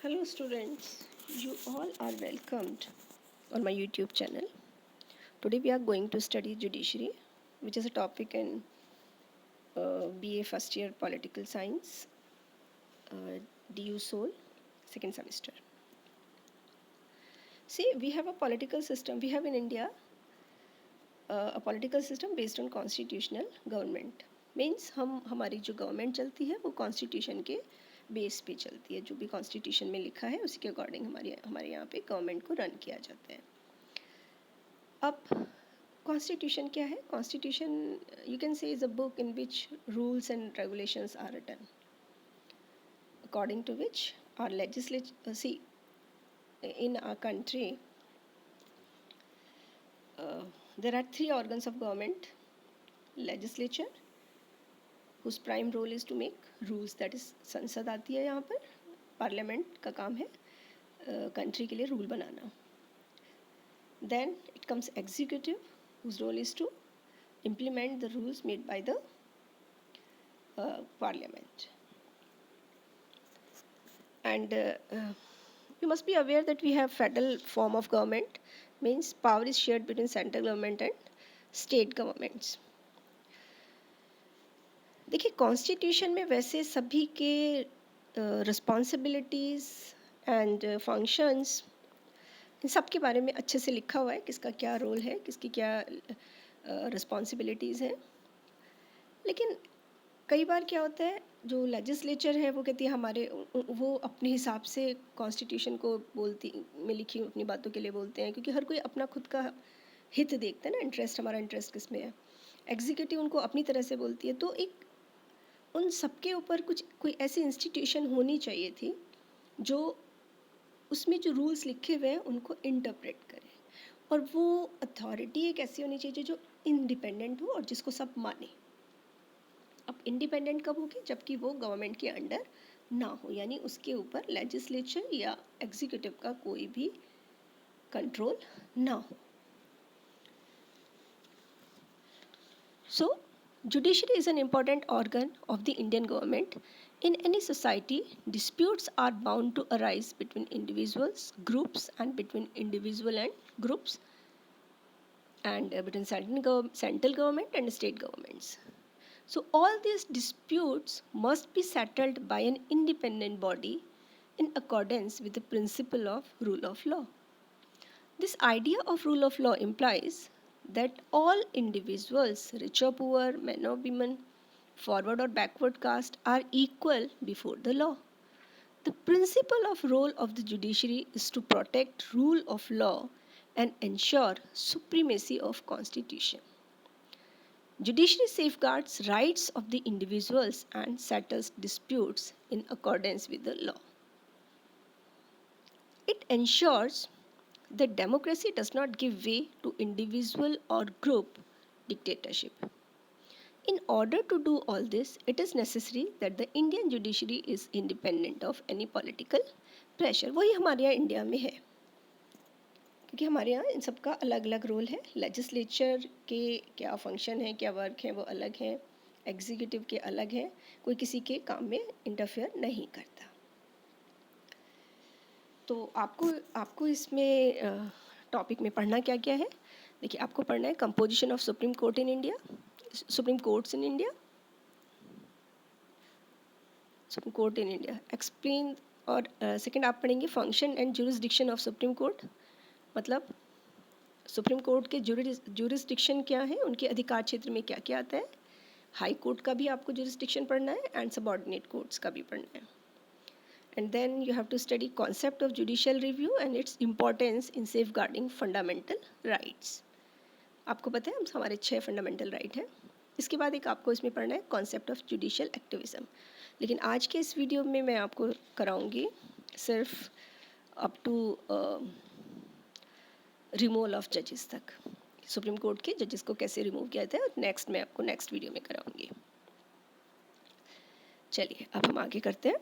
Hello students, you all are welcomed on my YouTube channel. Today we are going to study judiciary, which is a topic in BA first year political science, DU Sol, second semester. See, we have a political system, we have in India a political system based on constitutional government. Means हमारी जो government चलती है वो constitution के base पे चलती है, जो भी कॉन्स्टिट्यूशन में लिखा है उसी के अकॉर्डिंग हमारे यहाँ पे गवर्नमेंट को रन किया जाता है. अब कॉन्स्टिट्यूशन क्या है? Constitution you can say is a book in which rules and regulations are written according to which our legislature see in our country there are three organs of government: legislature, whose prime role is to make rules, that is संसद आती है यहाँ पर, parliament का काम है country के लिए rule banana. Then it comes executive, whose role is to implement the rules made by the parliament. And you must be aware that we have federal form of government, means power is shared between central government and state governments. देखिए constitution में वैसे सभी के responsibilities and functions in सब के बारे में अच्छे से लिखा हुआ है, किसका क्या रोल है, किसकी क्या रिस्पॉन्सिबिलिटीज़ हैं. लेकिन कई बार क्या होता है, जो लेजिस्लेचर है वो कहती है वो अपने हिसाब से कॉन्स्टिट्यूशन को बोलती में लिखी अपनी बातों के लिए बोलते हैं, क्योंकि हर कोई अपना खुद का हित देखता है ना, इंटरेस्ट, हमारा इंटरेस्ट किस में है. एग्जीक्यूटिव उनको अपनी तरह से बोलती है. तो एक उन सबके ऊपर कोई ऐसी इंस्टीट्यूशन होनी चाहिए थी जो उसमें जो रूल्स लिखे हुए हैं उनको इंटरप्रेट करे, और वो अथॉरिटी एक ऐसी होनी चाहिए जो इंडिपेंडेंट हो और जिसको सब माने. अब इंडिपेंडेंट कब होगी? जबकि वो गवर्नमेंट के अंडर ना हो, यानी उसके ऊपर लेजिस्लेचर या एग्जीक्यूटिव का कोई भी कंट्रोल ना हो. So, judiciary is an important organ of the Indian government. In any society, disputes are bound to arise between individuals, groups, and between individual and groups, and between central government and state governments. So, all these disputes must be settled by an independent body in accordance with the principle of rule of law. This idea of rule of law implies that all individuals, rich or poor, men or women, forward or backward caste, are equal before the law. The principle of role of the judiciary is to protect rule of law and ensure supremacy of constitution. Judiciary safeguards rights of the individuals and settles disputes in accordance with the law. It ensures that democracy does not give way to individual or group dictatorship. In order to do all this, it is necessary that the Indian judiciary is independent of any political pressure. वही हमारे यहाँ India में है, क्योंकि हमारे यहाँ इन सब का अलग अलग रोल है. लेजिस्लेचर के क्या फंक्शन है, क्या वर्क है, वो अलग हैं. एग्जीक्यूटिव के अलग हैं. कोई किसी के काम में इंटरफेयर नहीं करता. तो आपको इसमें टॉपिक में पढ़ना क्या क्या है. देखिए, आपको पढ़ना है composition of supreme court in India, supreme courts in India, supreme court in India explain. और सेकंड आप पढ़ेंगे function and jurisdiction of supreme court, मतलब सुप्रीम कोर्ट के ज्यूरिसडिक्शन क्या है, उनके अधिकार क्षेत्र में क्या क्या आता है. हाई कोर्ट का भी आपको ज्यूरिसडिक्शन पढ़ना है एंड सबऑर्डिनेट कोर्ट्स का भी पढ़ना है. And then you have to study concept of judicial review and its importance in safeguarding fundamental rights. आपको पता है हम हमारे 6 फंडामेंटल राइट हैं. इसके बाद एक आपको इसमें पढ़ना है कॉन्सेप्ट ऑफ जुडिशियल एक्टिविज्म. लेकिन आज के इस वीडियो में मैं आपको कराऊंगी सिर्फ अप टू रिमूवल ऑफ जजेस तक. सुप्रीम कोर्ट के जजेस को कैसे रिमूव किया जाता है नेक्स्ट मैं आपको नेक्स्ट वीडियो में कराऊंगी. चलिए अब हम आगे करते हैं.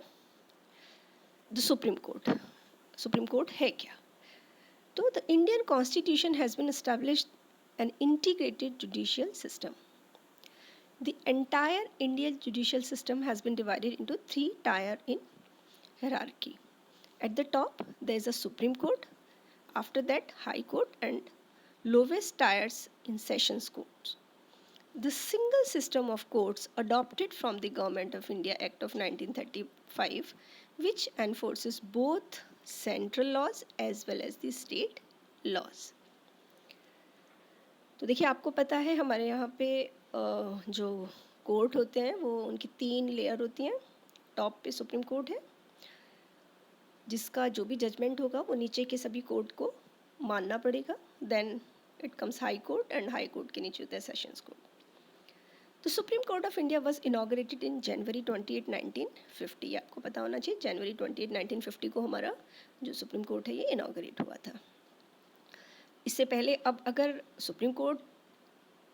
The supreme court. Supreme court है क्या? तो the Indian constitution has been established an integrated judicial system. The entire Indian judicial system has been divided into 3 tiers in hierarchy. At the top, there is a Supreme Court. After that, High Court and lowest tiers in Sessions Courts. The single system of courts adopted from the Government of India Act of 1935, which enforces both central laws as well as the state laws. तो देखिए, आपको पता है हमारे यहाँ पे जो court होते हैं वो उनकी 3 लेयर होती हैं. टॉप पे सुप्रीम कोर्ट है, जिसका जो भी जजमेंट होगा वो नीचे के सभी कोर्ट को मानना पड़ेगा. Then it comes high court and high court के नीचे होता है सेशंस कोर्ट. तो supreme court of India was inaugurated in January 28, 1950. आपको पता होना चाहिए जनवरी 28, 1950 को हमारा जो सुप्रीम कोर्ट है ये इनॉग्रेट हुआ था. इससे पहले अब अगर सुप्रीम कोर्ट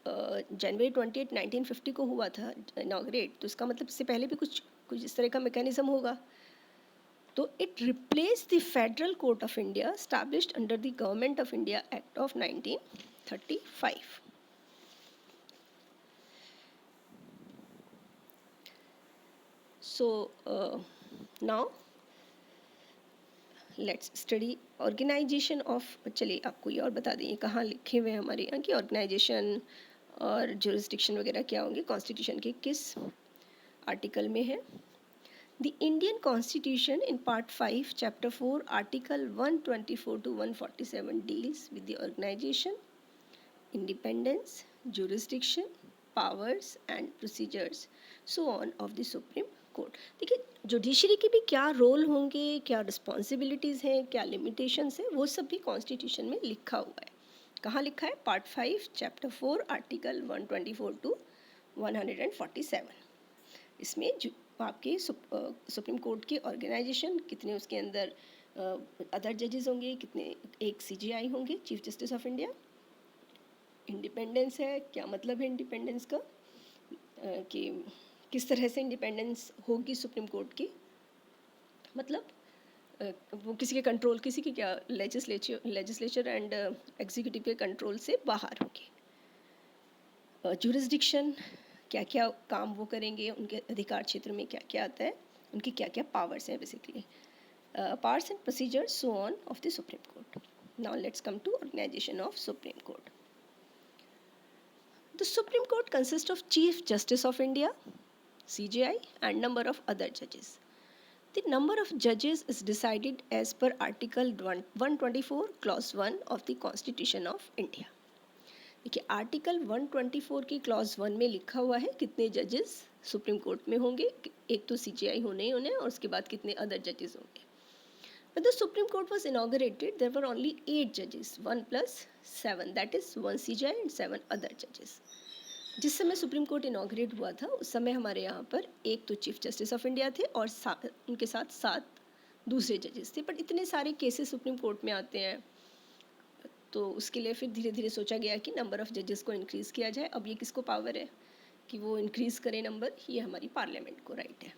जनवरी 28, 1950 को हुआ था इनॉग्रेट, तो इसका मतलब इससे पहले भी कुछ इस तरह का मैकेनिज्म होगा. तो it replace the federal court of India established under the government of India act of 1935. So now let's study organization of. चलिए आपको ये और बता दें कहाँ लिखे हुए हैं हमारे यहाँ की ऑर्गेनाइजेशन और जुरिस्डिक्शन वगैरह क्या होंगे कॉन्स्टिट्यूशन के किस आर्टिकल में है. The Indian constitution in part 5 chapter 4 article 124 to 147 deals with the organization, independence, jurisdiction, powers and procedures so on of the supreme court. देखिए, जुडिशरी के भी क्या रोल होंगे, क्या रिस्पॉन्सिबिलिटीज़ हैं, क्या लिमिटेशंस हैं, वो सब भी कॉन्स्टिट्यूशन में लिखा हुआ है. कहाँ लिखा है? Part 5 chapter 4 article 124 to 147. इसमें आपके सुप्रीम कोर्ट की ऑर्गेनाइजेशन, कितने उसके अंदर अदर जजेस होंगे, कितने एक CJI होंगे, chief justice of India. Independence है, क्या मतलब है इंडिपेंडेंस का, कि किस तरह से इंडिपेंडेंस होगी सुप्रीम कोर्ट की, मतलब वो किसी के कंट्रोल, किसी की क्या लेजिस्लेचर एंड एग्जीक्यूटिव के कंट्रोल से बाहर होगी. जुरिस्डिक्शन, क्या क्या काम वो करेंगे, उनके अधिकार क्षेत्र में क्या क्या आता है, उनकी क्या क्या पावर्स हैं basically. Powers and procedures so on of the supreme court. Now let's come to organization of supreme court. The Supreme Court consists of Chief Justice of India, CJI, and number of other judges. The number of judges is decided as per Article 124, Clause 1 of the Constitution of India. देखिए, article 124 की clause 1 में लिखा हुआ है कितने जजेस supreme court में होंगे. एक तो CJI होने ही होने, और उसके बाद कितने अदर जजेस होंगे. When the Supreme Court was inaugurated, there were only 8 judges, 1 plus 7, that is 1 CJI and 7 other judges. जिस समय सुप्रीम कोर्ट इनॉग्रेट हुआ था उस समय हमारे यहाँ पर एक तो चीफ जस्टिस ऑफ इंडिया थे और उनके साथ 7 दूसरे जजेस थे. बट इतने सारे केसेस सुप्रीम कोर्ट में आते हैं, तो उसके लिए फिर धीरे धीरे सोचा गया कि नंबर ऑफ़ जजेस को इंक्रीज़ किया जाए. अब ये किसको पावर है कि वो इंक्रीज़ करें नंबर, ये हमारी पार्लियामेंट को राइट है.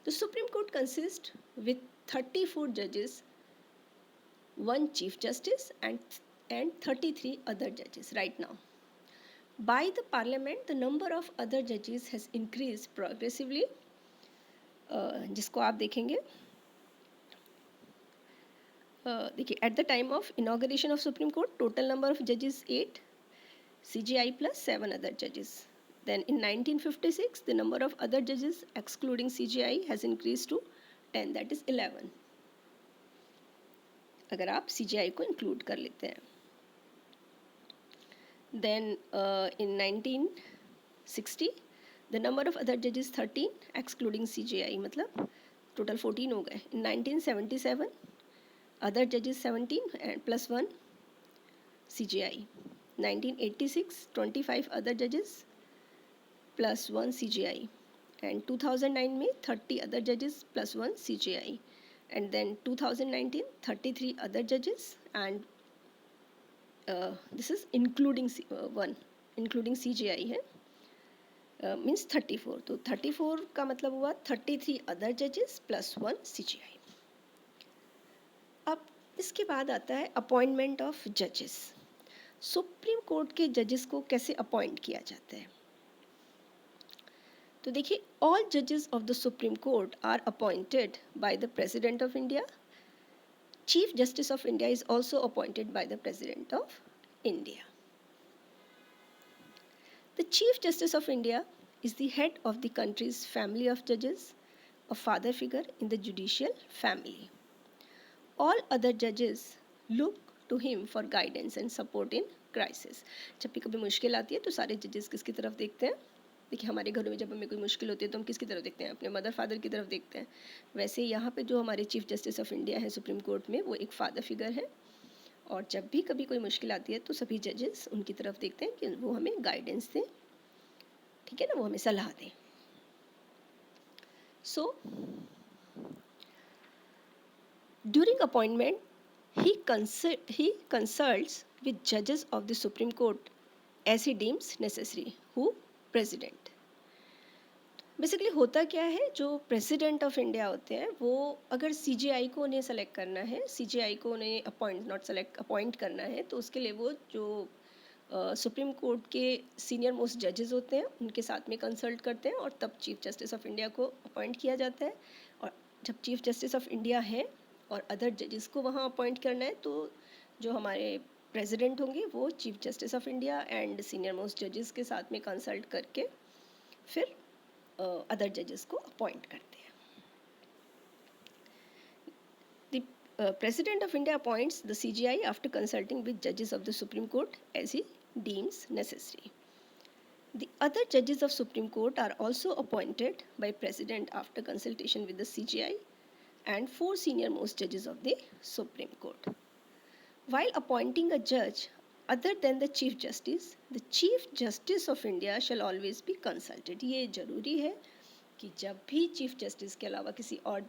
The Supreme Court consists with 34 judges, 1 Chief Justice and 33 other judges right now. By the Parliament, the number of other judges has increased progressively, जिसको आप देखेंगे. देखिए, at the time of inauguration of Supreme Court, total number of judges 8, CJI plus 7 other judges. Then in 1956, the number of other judges excluding CJI has increased to 10, that is 11. अगर आप CJI को include कर लेते हैं. Then in 1960, the number of other judges 13, excluding CJI, मतलब total 14 हो गए. In 1977, other judges 17 and plus 1 CJI. 1986, 25 other judges plus 1 CJI, and 2009 में 30 other judges plus 1 CJI, and then 2019 33 other judges, and this is including one including CJI है, means 34. तो 34 का मतलब हुआ 33 other judges plus 1 CJI. अब इसके बाद आता है अपॉइंटमेंट ऑफ जजेस. सुप्रीम कोर्ट के जजेस को कैसे अपॉइंट किया जाता है. तो देखिए, ऑल जजेस of the supreme court are appointed by the president of India. Chief justice of India is also appointed by the president of India. The Chief Justice of India is the head of the country's family of judges, a father figure in the judicial family. All other judges look to him for guidance and support in crisis. जब भी कभी मुश्किल आती है तो सारे जजेस किसकी तरफ देखते हैं? देखिए, हमारे घरों में जब हमें कोई मुश्किल होती है तो हम किसकी तरफ देखते हैं? अपने मदर फादर की तरफ देखते हैं. वैसे यहाँ पे जो हमारे चीफ जस्टिस ऑफ इंडिया है सुप्रीम कोर्ट में, वो एक फादर फिगर है. और जब भी कभी कोई मुश्किल आती है तो सभी जजेस उनकी तरफ देखते हैं कि वो हमें गाइडेंस दें, ठीक है ना, वो हमें सलाह दें. So during appointment he consults with judges of the Supreme Court as he deems necessary. Who? President. Basically होता क्या है, जो प्रेसिडेंट ऑफ इंडिया होते हैं वो अगर सीजीआई को उन्हें सेलेक्ट करना है, सीजीआई को उन्हें अपॉइंट करना है, तो उसके लिए वो जो सुप्रीम कोर्ट के सीनियर मोस्ट जजेस होते हैं उनके साथ में कंसल्ट करते हैं और तब चीफ जस्टिस ऑफ इंडिया को अपॉइंट किया जाता है. और जब चीफ जस्टिस ऑफ इंडिया है और अदर जजेस को वहाँ अपॉइंट करना है, तो जो हमारे प्रेसिडेंट होंगे वो chief justice of India and senior most जजेस के साथ में कंसल्ट करके फिर अदर जजेस को अपॉइंट करते हैं. The President of India appoints the CGI after consulting with judges of the Supreme Court as he deems necessary. The other judges of Supreme Court are also appointed by President after consultation with the CGI and 4 senior most judges of the Supreme Court. While appointing a judge other than the Chief Justice of India shall always be consulted. ये जरूरी है कि जब भी chief justice के अलावा किसी और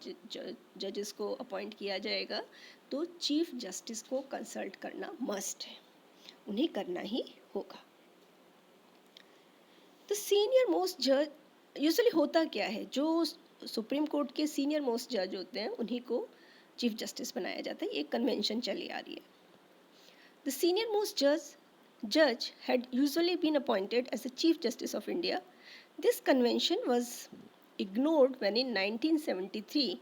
जजेस को अपॉइंट किया जाएगा तो चीफ जस्टिस को कंसल्ट करना मस्ट है, उन्हें करना ही होगा. द सीनियर मोस्ट जज, यूजुअली होता क्या है, जो सुप्रीम कोर्ट के सीनियर मोस्ट जज होते हैं उन्हीं को चीफ जस्टिस बनाया जाता है. एक कन्वेंशन चली आ रही है. द सीनियर मोस्ट जज had usually been appointed as the Chief Justice of India. This convention was ignored when in 1973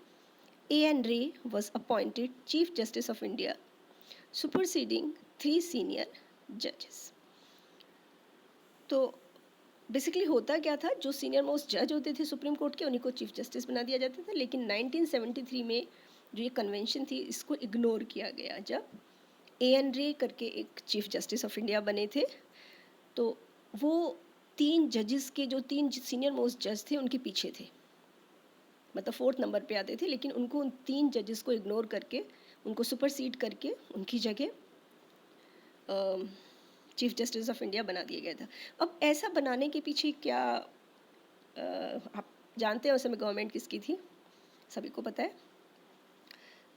A.N. Ray was appointed Chief Justice of India, superseding 3 senior judges. तो basically होता क्या था, जो senior most जज होते थे supreme court के उन्हीं को चीफ जस्टिस बना दिया जाता था. लेकिन 1973 में जो ये कन्वेंशन थी इसको इग्नोर किया गया जब A.N. रे करके एक चीफ जस्टिस ऑफ इंडिया बने थे. तो वो 3 जजेस के जो 3 सीनियर मोस्ट जज थे उनके पीछे थे, मतलब 4th नंबर पे आते थे, लेकिन उनको उन 3 जजेस को इग्नोर करके उनको सुपरसीड करके उनकी जगह चीफ जस्टिस ऑफ इंडिया बना दिया गया था. अब ऐसा बनाने के पीछे क्या आप जानते हैं उस समय गवर्नमेंट किसकी थी? सभी को पता है.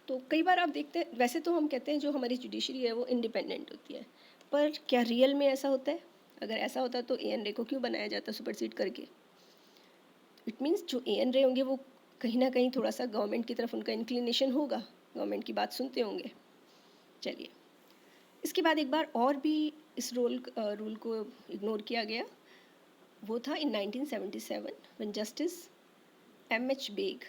तो कई बार आप देखते हैं, वैसे तो हम कहते हैं जो हमारी जुडिशरी है वो इंडिपेंडेंट होती है, पर क्या रियल में ऐसा होता है? अगर ऐसा होता तो A.N. रे को क्यों बनाया जाता सुपरसीड करके? इट मीन्स जो A.N. रे होंगे वो कहीं ना कहीं थोड़ा सा गवर्नमेंट की तरफ उनका इंक्लिनेशन होगा, गवर्नमेंट की बात सुनते होंगे. चलिए, इसके बाद एक बार और भी इस रूल को इग्नोर किया गया. वो था in 1977 when justice M.H. Beg,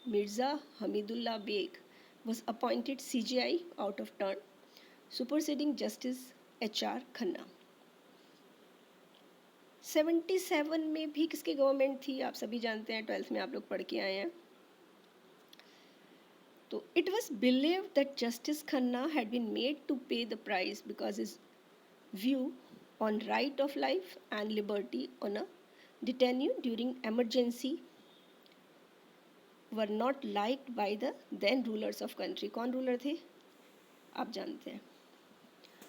Mirza Hameedullah Beg was appointed CGI out of turn, superseding Justice H.R. Khanna. 77 में भी किसकी गवर्नमेंट थी आप सभी जानते हैं, 12th में आप लोग पढ़ के आए हैं. तो it was believed that justice Khanna had been made to pay the price because his view on right of life and liberty on a detenu during emergency were not liked by the then rulers of country. कौन ruler थे आप जानते हैं,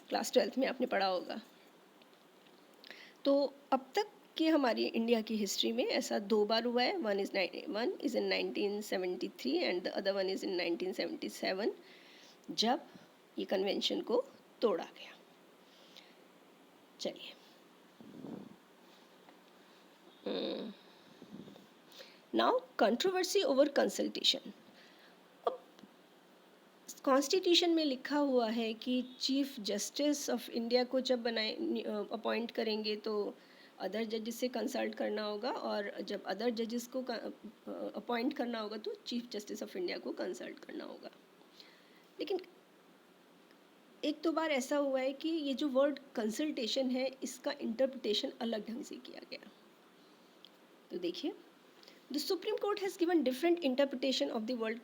class 12th में आपने पढ़ा होगा. तो अब तक कि हमारी इंडिया की हिस्ट्री में ऐसा 2 बार हुआ है. One is in 1973 and the other one is in 1977 जब ये कन्वेंशन को तोड़ा गया. चलिए, नाउ कंट्रोवर्सी ओवर कंसल्टेशन. अब कॉन्स्टिट्यूशन में लिखा हुआ है कि चीफ जस्टिस ऑफ इंडिया को जब अपॉइंट करेंगे तो अदर जजेस से कंसल्ट करना होगा, और जब अदर जजेस को अपॉइंट करना होगा तो चीफ जस्टिस ऑफ इंडिया को कंसल्ट करना होगा। लेकिन एक दो बार ऐसा हुआ है कि ये जो वर्ड कंसल्टेशन है इसका इंटरप्रिटेशन अलग ढंग से किया गया। तो देखिए, the supreme court has given different interpretation of the word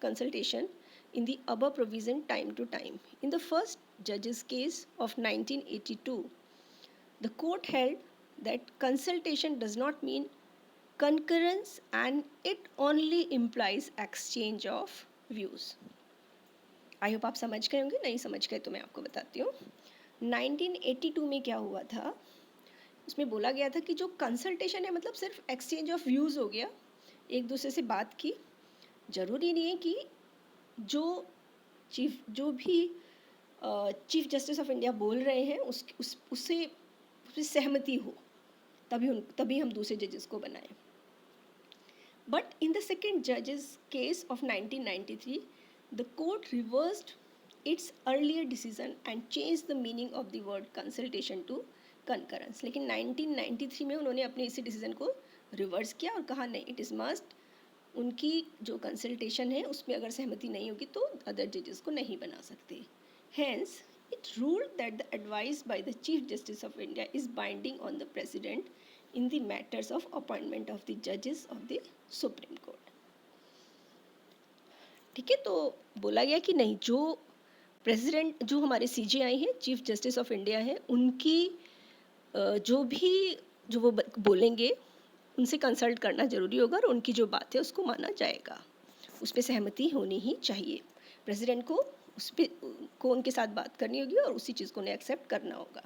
consultation in the above provision time to time. In the first judge's case of 1982, the court held that consultation does not mean concurrence and it only implies exchange of views. I hope आप समझ गए होंगे, नहीं समझ गए तो मैं आपको बताती हूँ। 1982 में क्या हुआ था, उसमें बोला गया था कि जो कंसल्टेशन है मतलब सिर्फ एक्सचेंज ऑफ व्यूज़ हो गया, एक दूसरे से बात की। ज़रूरी नहीं है कि जो भी चीफ जस्टिस ऑफ इंडिया बोल रहे हैं उससे सहमति हो, तभी हम दूसरे जजेस को बनाएं। बट इन द सेकेंड जजेस case of 1993, the court reversed its earlier decision and change the meaning of the word consultation to concurrence. लेकिन 1993 में उन्होंने अपने इसी डिसीजन को रिवर्स किया और कहा नहीं, इट इज़ मस्ट, उनकी जो कंसल्टेशन है उसमें अगर सहमति नहीं होगी तो अदर जजेस को नहीं बना सकते। Hence it ruled that the advice by the chief justice of India is binding on the president in the matters of appointment of the जजेस ऑफ द सुप्रीम कोर्ट। ठीक है, तो बोला गया कि नहीं, जो प्रेसिडेंट, जो हमारे CJI हैं, चीफ जस्टिस ऑफ इंडिया हैं, उनकी जो वो बोलेंगे उनसे कंसल्ट करना ज़रूरी होगा और उनकी जो बात है उसको माना जाएगा, उस पर सहमति होनी ही चाहिए। प्रेसिडेंट को उनके साथ बात करनी होगी और उसी चीज़ को उन्हें एक्सेप्ट करना होगा।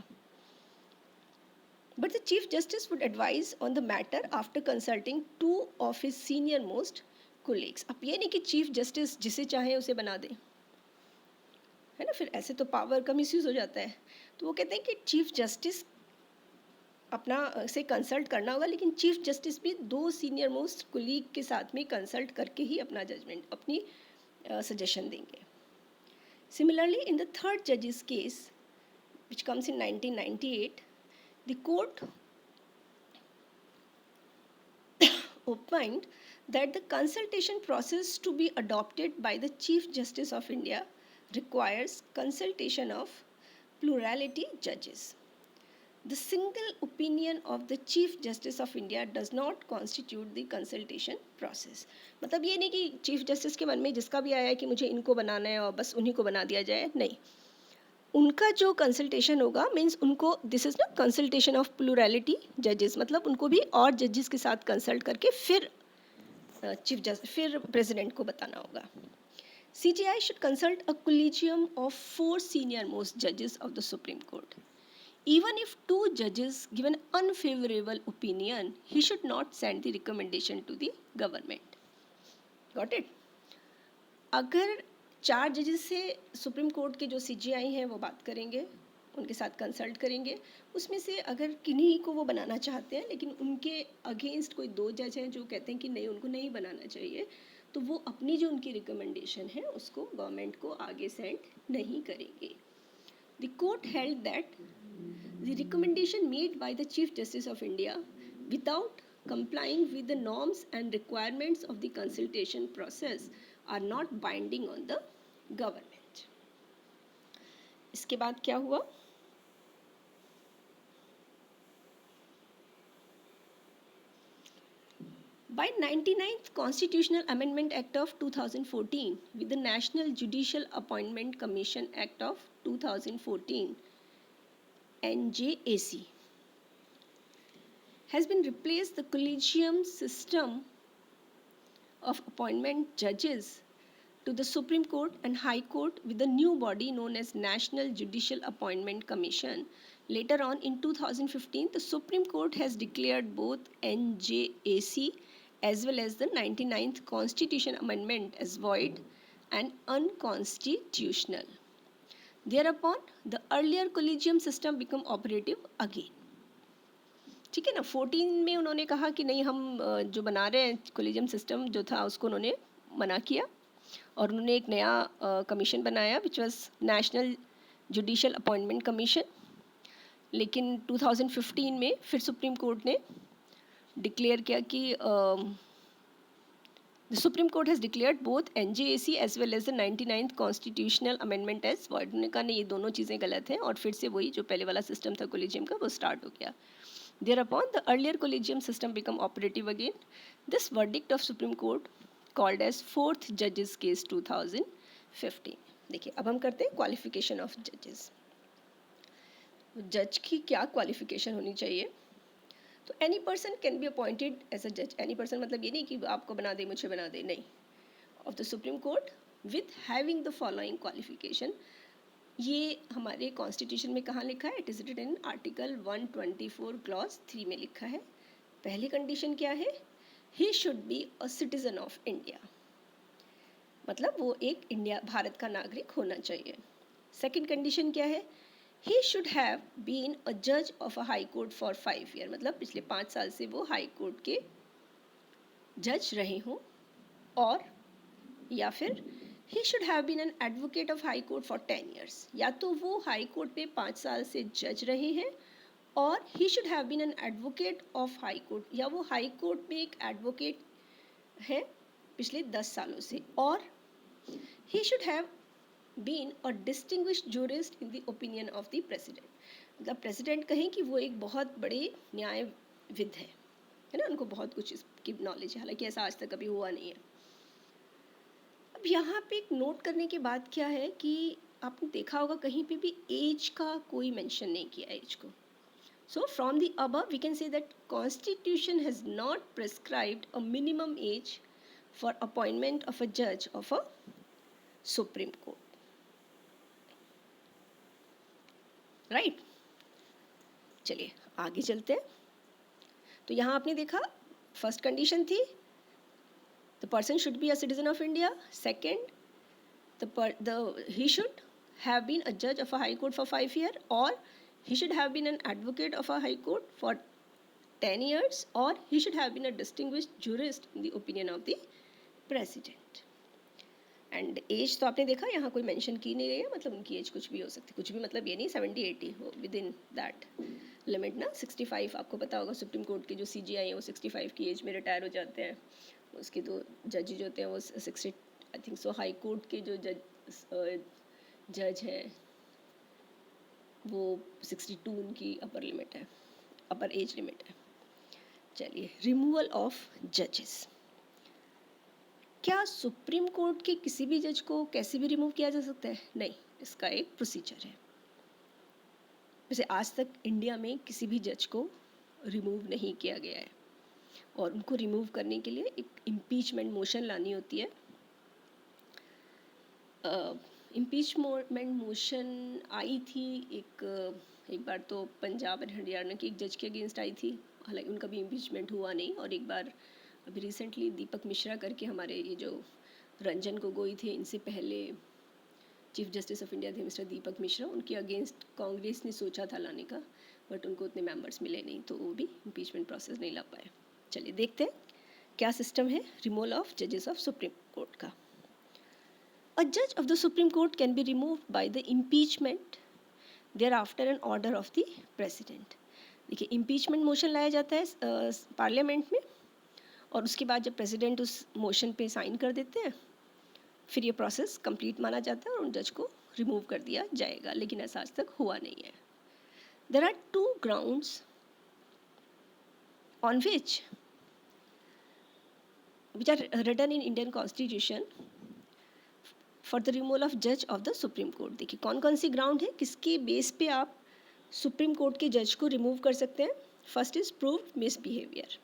But the chief justice would advise on the matter after consulting 2 of his senior most colleagues. अब ये नहीं कि चीफ जस्टिस जिसे चाहे उसे बना दे, है ना, फिर ऐसे तो पावर का मिसयूज़ हो जाता है। तो वो कहते हैं कि चीफ जस्टिस अपना से कंसल्ट करना होगा, लेकिन चीफ जस्टिस भी 2 सीनियर मोस्ट कोलीग के साथ में कंसल्ट करके ही अपना जजमेंट, अपनी सजेशन देंगे। सिमिलरली इन द थर्ड जजेस case which comes in 1998, the court opined that the consultation process to be adopted by the Chief Justice of India requires consultation of plurality judges. The single opinion of the Chief Justice of India does not constitute the consultation process. मतलब ये नहीं कि chief justice के मन में जिसका भी आया है कि मुझे इनको बनाना है और बस उन्हीं को बना दिया जाए, नहीं, उनका जो कंसल्टेशन होगा मीन्स उनको, this is not consultation of plurality जजेस, मतलब उनको भी और जजेस के साथ कंसल्ट करके फिर चीफ जस्टिस, फिर प्रेसिडेंट को बताना होगा। CJI should consult a collegium of 4 senior most judges of the Supreme Court. Even if 2 judges give an unfavorable opinion, he should not send the recommendation to the government. Got it? अगर 4 जजेस से supreme court के जो CJI हैं वो बात करेंगे, उनके साथ कंसल्ट करेंगे, उसमें से अगर किन्हीं को वो बनाना चाहते हैं लेकिन उनके अगेंस्ट कोई 2 जज हैं जो कहते हैं कि नहीं, उनको नहीं बनाना चाहिए, तो वो अपनी जो उनकी रिकमेंडेशन है उसको गवर्नमेंट को आगे सेंड नहीं करेंगे। The court held that the recommendation made by the chief justice of India without complying with the norms and requirements of the consultation process are not binding on the government. इसके बाद क्या हुआ? By 99th Constitutional Amendment Act of 2014 with the National Judicial Appointment Commission Act of 2014 NJAC has been replaced the collegium system of appointment judges to the Supreme Court and High Court with the new body known as National Judicial Appointment Commission. Later on in 2015, the Supreme Court has declared both NJAC as well as the 99th Constitution Amendment as void and unconstitutional. Thereupon, the earlier collegium system became operative again. ठीक है ना, 14 में उन्होंने कहा कि नहीं, हम जो बना रहे हैं कोलिजियम सिस्टम जो था उसको उन्होंने मना किया और उन्होंने एक नया कमीशन बनाया which was national judicial appointment commission. लेकिन 2015 में फिर सुप्रीम कोर्ट ने डिक्लेयर किया कि The Supreme Court has declared both NJAC as well as the 99th Constitutional Amendment as void. उन्होंने कहा नहीं, ये दोनों चीज़ें गलत हैं और फिर से वही जो पहले वाला सिस्टम था कोलिजियम का वो स्टार्ट हो गया. Thereupon, the earlier collegium system became operative again. This verdict of Supreme Court called as Fourth Judges Case 2015. देखिए अब हम करते हैं क्वालिफिकेशन ऑफ जजेस. जज की क्या क्वालिफिकेशन होनी चाहिए? तो any person can be appointed as a जज. एनी पर्सन मतलब ये नहीं कि आपको बना दे, मुझे बना दे, नहीं. Of the supreme court with having the following qualification. ये हमारे कॉन्स्टिट्यूशन में कहाँ लिखा है? It is written in article 124 clause 3 में लिखा है. पहली कंडीशन क्या है? He should be a citizen of India, मतलब वो एक इंडिया भारत का नागरिक होना चाहिए. सेकेंड कंडीशन क्या है? He should have been a judge of a high court for 5 years. मतलब पिछले 5 साल से वो हाई कोर्ट के जज रहे हों. और या फिर he should have been an advocate of high court for 10 years. या तो वो हाई कोर्ट पे 5 साल से जज रहे हैं और he should have been an advocate of high court, या वो हाई कोर्ट में एक एडवोकेट है पिछले 10 सालों से. और he should have been a distinguished jurist in the opinion of the president. मतलब प्रेसिडेंट कहें कि वो एक बहुत बड़े न्यायविद है ना, उनको बहुत कुछ इसकी नॉलेज है, हालांकि ऐसा आज तक कभी हुआ नहीं है. अब यहाँ पे एक नोट करने की बात क्या है कि आपने देखा होगा कहीं पे भी एज का कोई मेंशन नहीं किया एज को. So from the above we can say that constitution has not prescribed a minimum age for appointment of a जज of a supreme court. Right, चलिए आगे चलते हैं. तो यहाँ आपने देखा फर्स्ट कंडीशन थी the person should be a citizen of India. Second, he should have been a judge of a high court for 5 years, or he should have been an advocate of a high court for 10 years, or he should have been a distinguished jurist in the opinion of the president. And as तो आपने देखा यहाँ कोई mention की नहीं गई है, मतलब उनकी एज कुछ भी हो सकती है. कुछ भी मतलब ये नहीं 70-80 हो, विद इन दैट लिमिट ना. 65 आपको पता होगा सुप्रीम कोर्ट के जो CJI हैं वो 65 की एज में रिटायर हो जाते हैं. उसके दो जजेज होते हैं वो 60 I think so. High court के जो जज हैं वो 62 उनकी अपर लिमिट है, अपर एज लिमिट है. चलिए, रिमूवल ऑफ जजेस. क्या सुप्रीम कोर्ट के किसी भी जज को कैसे भी रिमूव किया जा सकता है? नहीं, इसका एक प्रोसीजर है. वैसे आज तक इंडिया में किसी भी जज को रिमूव नहीं किया गया है और उनको रिमूव करने के लिए एक इम्पीचमेंट मोशन लानी होती है. इम्पीचमेंट मोशन आई थी एक बार तो पंजाब एंड हरियाणा के एक जज के अगेंस्ट आई थी, हालांकि उनका भी इम्पीचमेंट हुआ नहीं. और एक बार अभी रिसेंटली दीपक मिश्रा करके हमारे ये जो रंजन गोगोई थे, इनसे पहले चीफ जस्टिस ऑफ इंडिया थे मिस्टर दीपक मिश्रा, उनके अगेंस्ट कांग्रेस ने सोचा था लाने का, बट उनको उतने मेंबर्स मिले नहीं तो वो भी इम्पीचमेंट प्रोसेस नहीं ला पाए. चलिए देखते हैं क्या सिस्टम है रिमूवल ऑफ जजेस ऑफ सुप्रीम कोर्ट का. अ जज of the supreme court can be removed by the impeachment there after an order of the president. देखिए, इम्पीचमेंट मोशन लाया जाता है पार्लियामेंट में और उसके बाद जब प्रेसिडेंट उस मोशन पे साइन कर देते हैं फिर ये प्रोसेस कंप्लीट माना जाता है और उन जज को रिमूव कर दिया जाएगा. लेकिन ऐसा आज तक हुआ नहीं है. There are 2 grounds on which are written in Indian constitution for the removal of जज ऑफ द सुप्रीम कोर्ट. देखिए कौन कौन सी ग्राउंड है, किसके बेस पे आप सुप्रीम कोर्ट के जज को रिमूव कर सकते हैं. फर्स्ट इज प्रूव्ड मिसबिहेवियर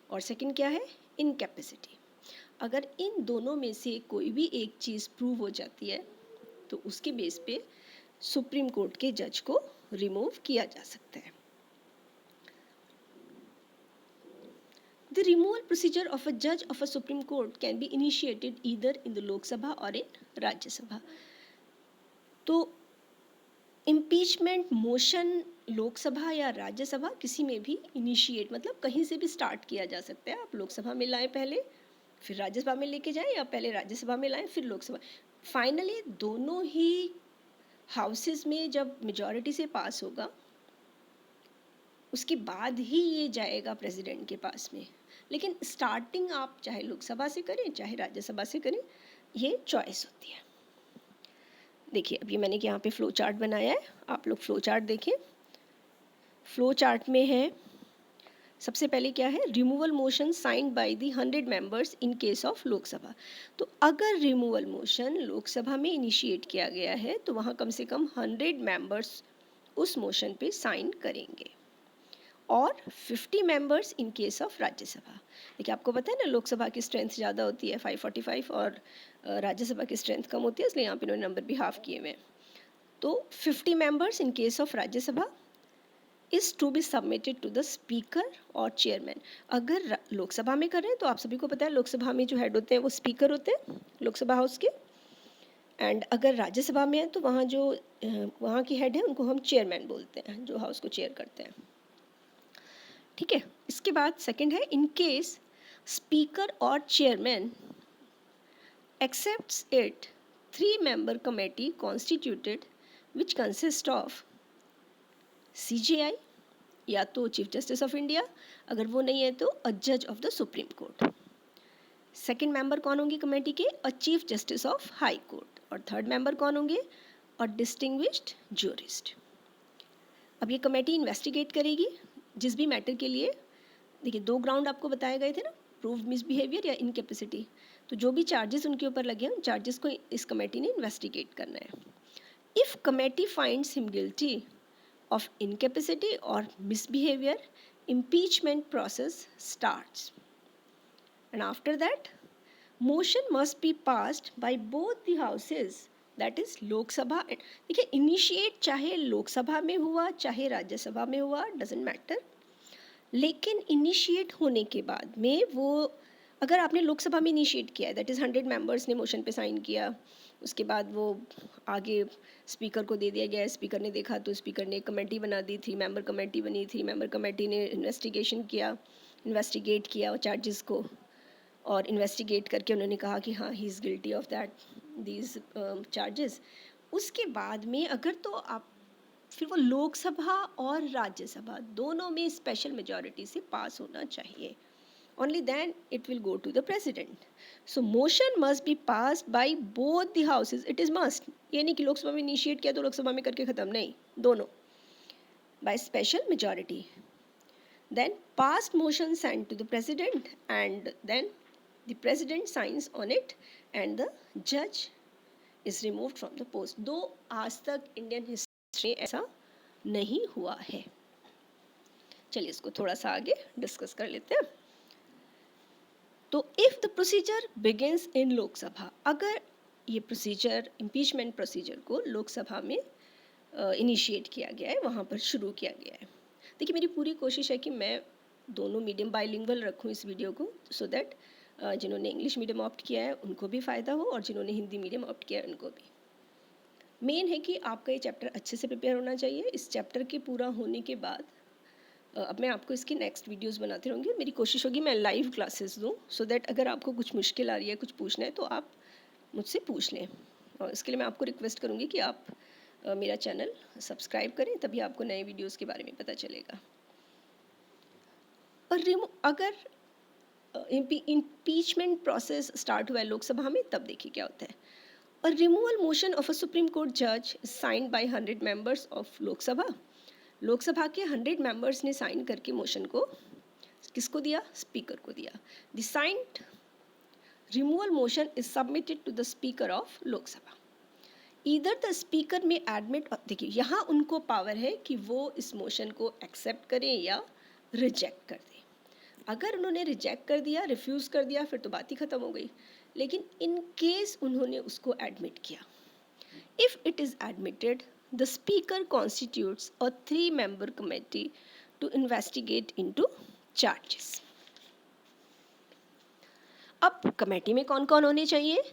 और सेकंड क्या है, इनकैपेसिटी. अगर इन दोनों में से कोई भी एक चीज़ प्रूव हो जाती है तो उसके बेस पे सुप्रीम कोर्ट के जज को रिमूव किया जा सकता है. The removal procedure of a जज of a supreme court can be initiated either in the Lok Sabha or in Rajya Sabha. तो इम्पीचमेंट मोशन लोकसभा या राज्यसभा किसी में भी इनिशिएट मतलब कहीं से भी स्टार्ट किया जा सकता है. आप लोकसभा में लाएं पहले, फिर राज्यसभा में लेके जाएं, या पहले राज्यसभा में लाएं फिर लोकसभा. फाइनली दोनों ही हाउसेस में जब मेजॉरिटी से पास होगा उसके बाद ही ये जाएगा प्रेसिडेंट के पास में। लेकिन स्टार्टिंग आप चाहे लोकसभा से करें चाहे राज्यसभा से करें, ये चॉइस होती है। देखिए अभी मैंने यहाँ पे फ्लो चार्ट बनाया है, आप लोग फ्लो चार्ट देखें। फ्लो चार्ट में है सबसे पहले क्या है, removal motion signed by the 100 members in case of Lok Sabha. तो अगर रिमूवल मोशन लोकसभा में इनिशिएट किया गया है तो वहाँ कम से कम 100 मेंबर्स उस मोशन पे साइन करेंगे, और 50 members in case of Rajya Sabha. देखिए आपको पता है ना, लोकसभा की स्ट्रेंथ ज़्यादा होती है 545, और राज्यसभा की स्ट्रेंथ कम होती है, इसलिए यहाँ पे इन्होंने नंबर भी हाफ किए हुए हैं। तो 50 members in case of Rajya Sabha is to be submitted to the speaker और चेयरमैन। अगर लोकसभा में कर रहे हैं तो आप सभी को पता है लोकसभा में जो हेड होते हैं वो स्पीकर होते हैं लोकसभा हाउस के, एंड अगर राज्यसभा में है तो वहाँ जो वहाँ की हेड है उनको हम चेयरमैन बोलते हैं, जो हाउस को चेयर करते हैं। ठीक है, इसके बाद सेकंड है, इन केस स्पीकर और chairman accepts it 3-member committee constituted which consist of CJI या तो चीफ जस्टिस ऑफ इंडिया, अगर वो नहीं है तो अ जज of the supreme court. Second member कौन होंगे कमेटी के, a chief justice of high court, और थर्ड मेंबर कौन होंगे, अ डिस्टिंग्विश्ड ज्यूरिस्ट। अब ये कमेटी इन्वेस्टिगेट करेगी जिस भी मैटर के लिए। देखिए 2 ग्राउंड आपको बताए गए थे ना, प्रूव्ड मिसबिहेवियर या इनकेपेसिटी। तो जो भी चार्जेस उनके ऊपर लगे हैं उन चार्जेस को इस कमेटी ने इन्वेस्टिगेट करना है। If committee finds him guilty of incapacity or misbehavior, impeachment process starts, and after that motion must be passed by both the houses, that is Lok Sabha। देखिए इनिशिएट चाहे लोकसभा में हुआ चाहे राज्यसभा में हुआ, डजेंट मैटर, लेकिन इनिशिएट होने के बाद में वो, अगर आपने लोकसभा में इनिशिएट किया है, दैट इज़ 100 मेंबर्स ने मोशन पे साइन किया, उसके बाद वो आगे स्पीकर को दे दिया गया, स्पीकर ने देखा तो स्पीकर ने एक कमेटी बना दी थी, मेंबर कमेटी बनी थी, मेंबर कमेटी ने इन्वेस्टिगेट किया चार्जेस को, और इन्वेस्टिगेट करके उन्होंने कहा कि हाँ he is guilty of that these charges. उसके बाद में अगर तो आप फिर वो लोकसभा और राज्यसभा दोनों में स्पेशल मेजॉरिटी से पास होना चाहिए, only then it will go to the president. So motion must be passed by both the houses, it is must। ये नहीं कि लोकसभा में इनिशिएट किया तो लोकसभा में करके ख़त्म, नहीं, दोनों by special majority, then passed motion sent to the president, and then the president signs on it and the judge is removed from the post। दो आज तक इंडियन हिस्ट्री में ऐसा नहीं हुआ है। चलिए इसको थोड़ा सा आगे डिस्कस कर लेते हैं। तो if the procedure begins in Lok Sabha, अगर ये प्रोसीजर इम्पीचमेंट प्रोसीजर को लोकसभा में इनिशिएट किया गया है, वहाँ पर शुरू किया गया है। देखिए मेरी पूरी कोशिश है कि मैं दोनों मीडियम बाइलिंगुअल रखूँ इस वीडियो को, सो दैट जिन्होंने इंग्लिश मीडियम ऑप्ट किया है उनको भी फ़ायदा हो और जिन्होंने हिंदी मीडियम ऑप्ट किया है उनको भी। मेन है कि आपका ये चैप्टर अच्छे से प्रिपेयर होना चाहिए। इस चैप्टर के पूरा होने के बाद अब मैं आपको इसकी नेक्स्ट वीडियोस बनाते रहूँगी, और मेरी कोशिश होगी मैं लाइव क्लासेस दूँ, सो दैट अगर आपको कुछ मुश्किल आ रही है, कुछ पूछना है तो आप मुझसे पूछ लें। और इसके लिए मैं आपको रिक्वेस्ट करूँगी कि आप मेरा चैनल सब्सक्राइब करें, तभी आपको नए वीडियोस के बारे में पता चलेगा। और अगर इम्पीचमेंट प्रोसेस स्टार्ट हुआ है लोकसभा में, तब देखिए क्या होता है। A removal motion of a supreme court जज signed by 100 members of Lok Sabha. Lok Sabha के 100 मेंबर्स ने साइन करके मोशन को किसको दिया, स्पीकर को दिया। The signed removal motion is submitted to the speaker of Lok Sabha. Either the speaker may admit, देखिए यहाँ उनको पावर है कि वो इस मोशन को एक्सेप्ट करें या रिजेक्ट कर दें। अगर उन्होंने रिजेक्ट कर दिया, रिफ्यूज़ कर दिया, फिर तो बात ही ख़त्म हो गई। लेकिन इन केस उन्होंने उसको एडमिट किया, if it is admitted, the speaker constitutes a 3-member committee to investigate into charges। अब कमेटी में कौन कौन होने चाहिए?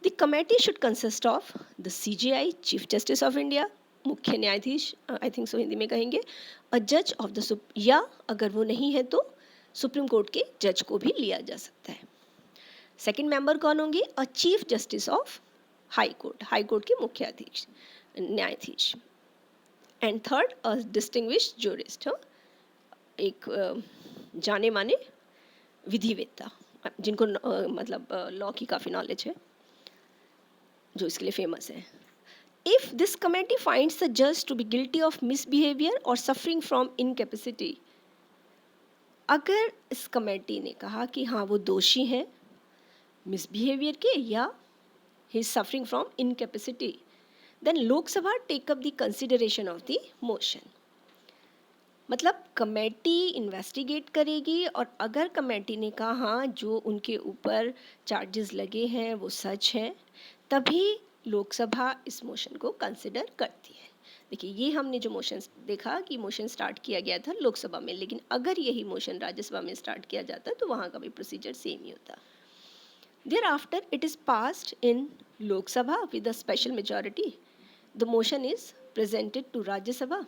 The committee should consist of the CJI, Chief Justice of India, मुख्य न्यायाधीश, आई थिंक सो हिंदी में कहेंगे, अ जज ऑफ द या अगर वो नहीं है तो सुप्रीम कोर्ट के जज को भी लिया जा सकता है। सेकेंड मेंबर कौन होंगे? A chief justice of high court के मुख्य न्यायाधीश, and third a distinguished jurist. एक जाने माने विधिवेत्ता, जिनको मतलब लॉ की काफ़ी नॉलेज है, जो इसके लिए फेमस है. If this committee finds the judge to be guilty of misbehavior or suffering from incapacity, अगर इस कमेटी ने कहा कि हाँ वो दोषी हैं मिसबिहेवियर के या he is suffering from incapacity, then Lok Sabha take up the consideration of the motion. मतलब कमेटी इन्वेस्टिगेट करेगी और अगर कमेटी ने कहा हाँ जो उनके ऊपर चार्जेस लगे हैं वो सच हैं, तभी लोकसभा इस मोशन को कंसिडर करती है. देखिए ये हमने जो मोशन देखा कि मोशन स्टार्ट किया गया था लोकसभा में, लेकिन अगर यही मोशन राज्यसभा में स्टार्ट किया जाता तो वहाँ का भी प्रोसीजर सेम ही होता. Thereafter, it is passed in Lok Sabha with a special majority. The motion is presented to Rajya Sabha.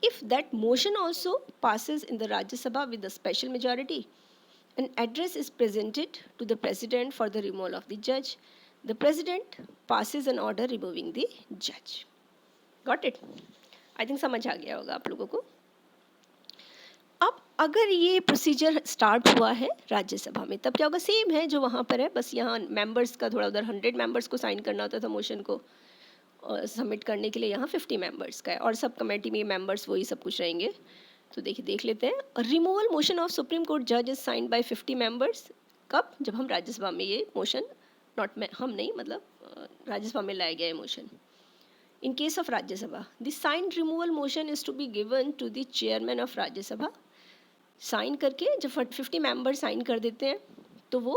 If that motion also passes in the Rajya Sabha with a special majority, an address is presented to the President for the removal of the judge. The President passes an order removing the judge. Got it? I think समझ आ गया होगा आप लोगों को. अब अगर ये procedure start हुआ है राज्यसभा में, तब क्या होगा? सेम है जो वहाँ पर है, बस यहाँ मेंबर्स का थोड़ा उधर 100 मेंबर्स को साइन करना होता था मोशन को सबमिट करने के लिए, यहाँ 50 मेंबर्स का है और सब कमेटी में मेंबर्स वही सब कुछ रहेंगे. तो देखिए देख लेते हैं. Removal motion of supreme court जज इज साइंड बाय 50 मेंबर्स. कब? जब हम राज्यसभा में ये मोशन, नॉट में हम नहीं, मतलब राज्यसभा में लाया गया है motion. In case of Rajya Sabha, the signed removal motion is to be given to the chairman of Rajya Sabha. Sign करके जब 50 मेंबर साइन कर देते हैं तो वो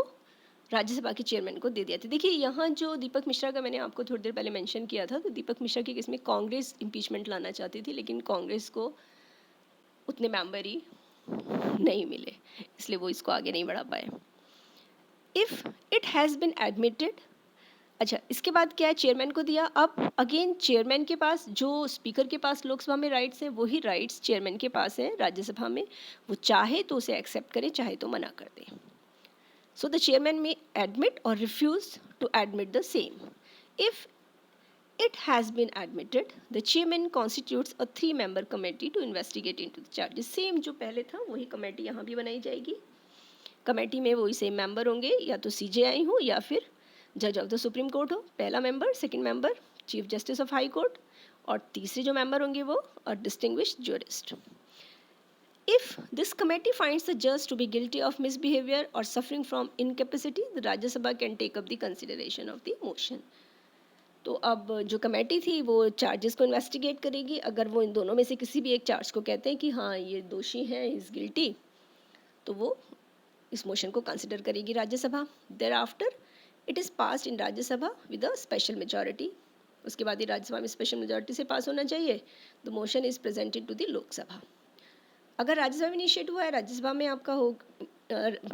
राज्यसभा के चेयरमैन को दे दिया था. देखिए यहाँ जो दीपक मिश्रा का मैंने आपको थोड़ी देर पहले मेंशन किया था, तो दीपक मिश्रा के केस में कांग्रेस इम्पीचमेंट लाना चाहती थी, लेकिन कांग्रेस को उतने मेंबर ही नहीं मिले, इसलिए वो इसको आगे नहीं बढ़ा पाए. If it has been admitted, अच्छा इसके बाद क्या है, चेयरमैन को दिया. अब अगेन चेयरमैन के पास, जो स्पीकर के पास लोकसभा में राइट्स हैं वही राइट्स चेयरमैन के पास हैं राज्यसभा में. वो चाहे तो उसे एक्सेप्ट करे, चाहे तो मना कर दे. So the chairman may admit और refuse to admit the same. If it has been admitted, the chairman constitutes a 3-member committee to investigate into the charges. Same जो पहले था वही कमेटी यहाँ भी बनाई जाएगी. कमेटी में वही सेम मेंबर होंगे, या तो CJI हो या फिर जज ऑफ द सुप्रीम कोर्ट हो. पहला member, second member chief justice of high court, और तीसरे जो मेंबर होंगे वो distinguished jurist. If this committee finds the जज to be guilty of misbehaviour or suffering from incapacity, the Rajya Sabha can take up the consideration of the motion. तो अब जो committee थी वो चार्जेस को इन्वेस्टिगेट करेगी. अगर वो इन दोनों में से किसी भी एक चार्ज को कहते हैं कि हाँ ये दोषी हैं, इज गिल्टी, तो वो इस मोशन को कंसिडर करेगी Rajya Sabha. There after it is passed in Rajya Sabha with a special majority. उसके बाद ये राज्यसभा में स्पेशल मेजॉरिटी से पास होना चाहिए. The motion is presented to the Lok Sabha. अगर राज्यसभा में इनिशिएट हुआ है, राज्यसभा में आपका हो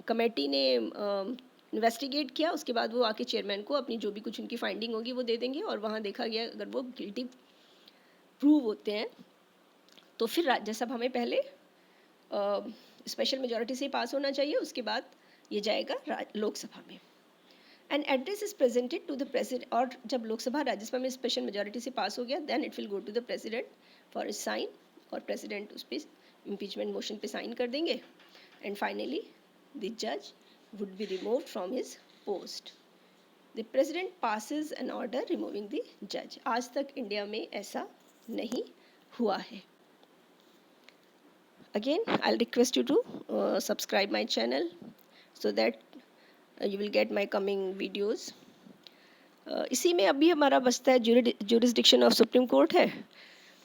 कमेटी ने इन्वेस्टिगेट किया, उसके बाद वो आके चेयरमैन को अपनी जो भी कुछ उनकी फाइंडिंग होगी वो दे देंगे, और वहाँ देखा गया अगर वो गिल्टी प्रूव होते हैं तो फिर राज्यसभा में पहले स्पेशल मेजॉरिटी से पास होना चाहिए, उसके बाद ये जाएगा लोकसभा में. An address is presented to the president, और जब लोकसभा राज्यसभा में स्पेशल मेजॉरिटी से पास हो गया, then it will go to the president for a sign, और प्रेसिडेंट उस पर इम्पीचमेंट मोशन पे साइन कर देंगे. एंड फाइनली द जज would be removed from his post. The president passes an order removing the जज. आज तक इंडिया में ऐसा नहीं हुआ है. Again, I'll request you to subscribe my channel so that you will get my coming videos. इसी में अभी हमारा बचता है jurisdiction of Supreme Court है,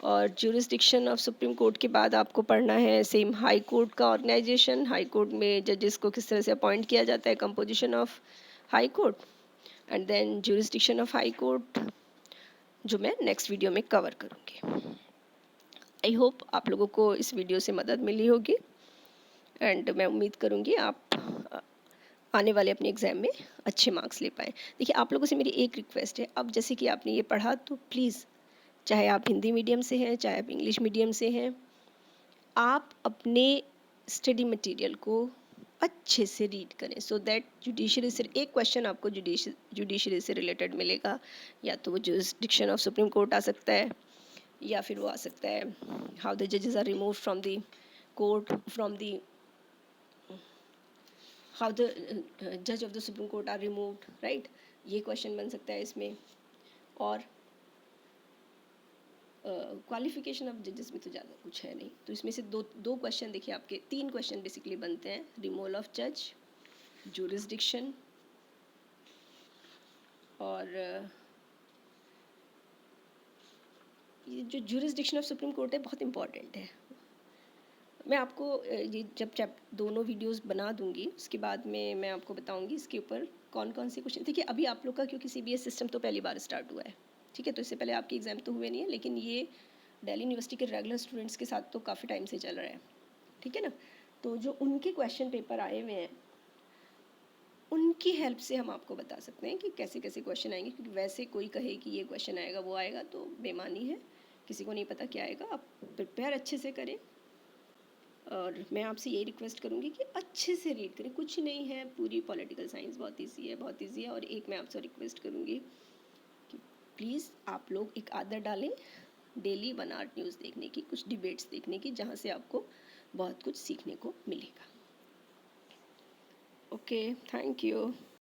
और jurisdiction of Supreme Court के बाद आपको पढ़ना है सेम हाई कोर्ट का ऑर्गेनाइजेशन, हाई कोर्ट में जजेस को किस तरह से अपॉइंट किया जाता है, composition of high court, and then jurisdiction of high court, जो मैं नेक्स्ट वीडियो में कवर करूँगी. आई होप आप लोगों को इस वीडियो से मदद मिली होगी, एंड मैं उम्मीद करूँगी आप आने वाले अपने एग्ज़ाम में अच्छे मार्क्स ले पाएँ. देखिए आप लोगों से मेरी एक रिक्वेस्ट है, अब जैसे कि आपने ये पढ़ा, तो प्लीज़, चाहे आप हिंदी मीडियम से हैं, चाहे आप इंग्लिश मीडियम से हैं, आप अपने स्टडी मटेरियल को अच्छे से रीड करें, सो दैट जुडिशरी से एक क्वेश्चन आपको जुडिशरी से रिलेटेड मिलेगा, या तो वो जुरिस्डिक्शन ऑफ सुप्रीम कोर्ट आ सकता है, या फिर वो आ सकता है हाउ द जजेस are removed from the court from the how the जज of the supreme court are removed, right, ये क्वेश्चन बन सकता है इसमें। और क्वालिफिकेशन ऑफ जजेस में तो ज़्यादा कुछ है नहीं, तो इसमें से दो क्वेश्चन देखिए, आपके 3 क्वेश्चन बेसिकली बनते हैं, रिमूवल ऑफ जज, जुरिसडिक्शन, और ये जो जुरिसडिक्शन ऑफ सुप्रीम कोर्ट है बहुत इंपॉर्टेंट है। मैं आपको ये जब दोनों वीडियोस बना दूंगी उसके बाद में मैं आपको बताऊंगी इसके ऊपर कौन कौन से क्वेश्चन। देखिए अभी आप लोग का क्योंकि CBS सिस्टम तो पहली बार स्टार्ट हुआ है, ठीक है, तो इससे पहले आपके एग्ज़ाम तो हुए नहीं है, लेकिन ये दिल्ली यूनिवर्सिटी के रेगुलर स्टूडेंट्स के साथ तो काफ़ी टाइम से चल रहा है, ठीक है ना। तो जो उनके क्वेश्चन पेपर आए हुए हैं उनकी हेल्प से हम आपको बता सकते हैं कि कैसे कैसे क्वेश्चन आएंगे, क्योंकि वैसे कोई कहे कि ये क्वेश्चन आएगा वो आएगा तो बेमानी है, किसी को नहीं पता क्या आएगा। आप प्रिपेयर अच्छे से करें, और मैं आपसे यही रिक्वेस्ट करूँगी कि अच्छे से रीड करें, कुछ नहीं है, पूरी पॉलिटिकल साइंस बहुत ईजी है, बहुत ईजी है। और एक मैं आपसे रिक्वेस्ट करूँगी कि प्लीज़ आप लोग एक आदत डालें डेली 1 आवर न्यूज़ देखने की, कुछ डिबेट्स देखने की, जहाँ से आपको बहुत कुछ सीखने को मिलेगा। Okay, thank you.